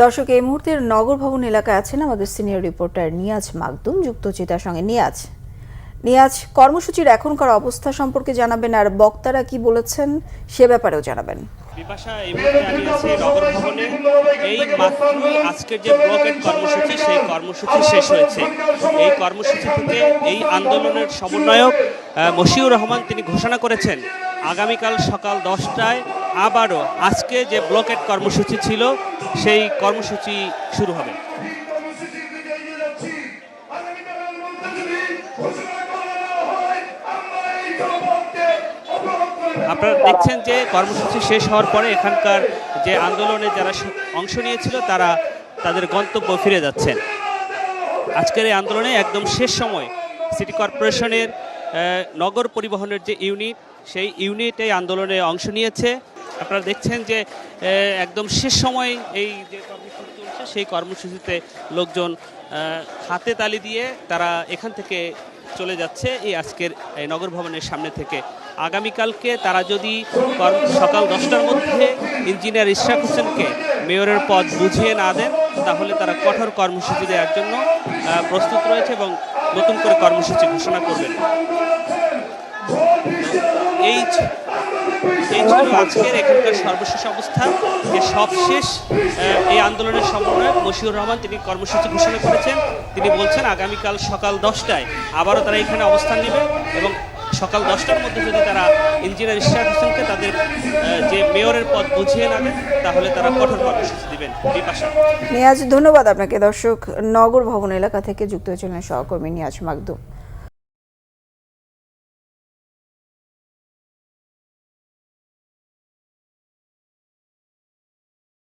দর্শক, এই মুহূর্তের নগর ভবন এলাকায় আছেন আমাদের সিনিয়র রিপোর্টার নিয়াজ মাকদুম, যুক্ত চিতার সঙ্গে। নিয়াজ, কর্মসূচির এখনকার অবস্থা সম্পর্কে জানাবেন, আর বক্তারা কি বলেছেন সে ব্যাপারেও জানাবেন। বিপাশা, এই মুহূর্তে আমি আছি নগর ভবনে। এই মাত্রই আজকের যে ব্লকেট কর্মসূচি, সেই কর্মসূচি শেষ হয়েছে। এই কর্মসূচি থেকে এই আন্দোলনের সমন্বয়ক মশিউর রহমান তিনি ঘোষণা করেছেন আগামীকাল সকাল 10টায় আবারও আজকে যে ব্লকেট কর্মসূচি ছিল সেই কর্মসূচি শুরু হবে। আপনারা দেখছেন যে কর্মসূচি শেষ হওয়ার পরে এখানকার যে আন্দোলনে যারা অংশ নিয়েছিল তারা তাদের গন্তব্য ফিরে যাচ্ছেন। আজকের এই আন্দোলনে একদম শেষ সময় সিটি কর্পোরেশনের নগর পরিবহনের যে ইউনিট, সেই ইউনিট এই আন্দোলনে অংশ নিয়েছে। আপনারা দেখছেন যে একদম শেষ সময় এই যে কর্মসূচি চলছে সেই কর্মসূচিতে লোকজন হাতে তালি দিয়ে তারা এখান থেকে চলে যাচ্ছে এই আজকের এই নগর ভবনের সামনে থেকে। আগামীকালকে তারা যদি সকাল 10টার মধ্যে ইঞ্জিনিয়ার ইশরাক হোসেনকে মেয়রের পদ বুঝিয়ে না দেন, তাহলে তারা কঠোর কর্মসূচি দেওয়ার জন্য প্রস্তুত রয়েছে এবং নতুন করে কর্মসূচি ঘোষণা করবেন। এই ছিল আজকের এখানকার সর্বশেষ অবস্থা। যে সবশেষ এই আন্দোলনের সমন্বয়ক মশিউর রহমান তিনি কর্মসূচি ঘোষণা করেছেন। তিনি বলছেন আগামীকাল সকাল 10টায় আবারও তারা এখানে অবস্থান নেবে এবং সকাল 10টার মধ্যে যদি তারা ইঞ্জিনিয়ার ইশরাক হোসেনকে তাদের যে মেয়রের পদ বুঝিয়ে না দেন, তাহলে তারা কঠোর কর্মসূচি দিবেন। বিপাশা। নিয়াজ, ধন্যবাদ আপনাকে। দর্শক, নগর ভবন এলাকা থেকে যুক্ত হয়েছিলেন সহকর্মী নিয়াজ মাকদুম।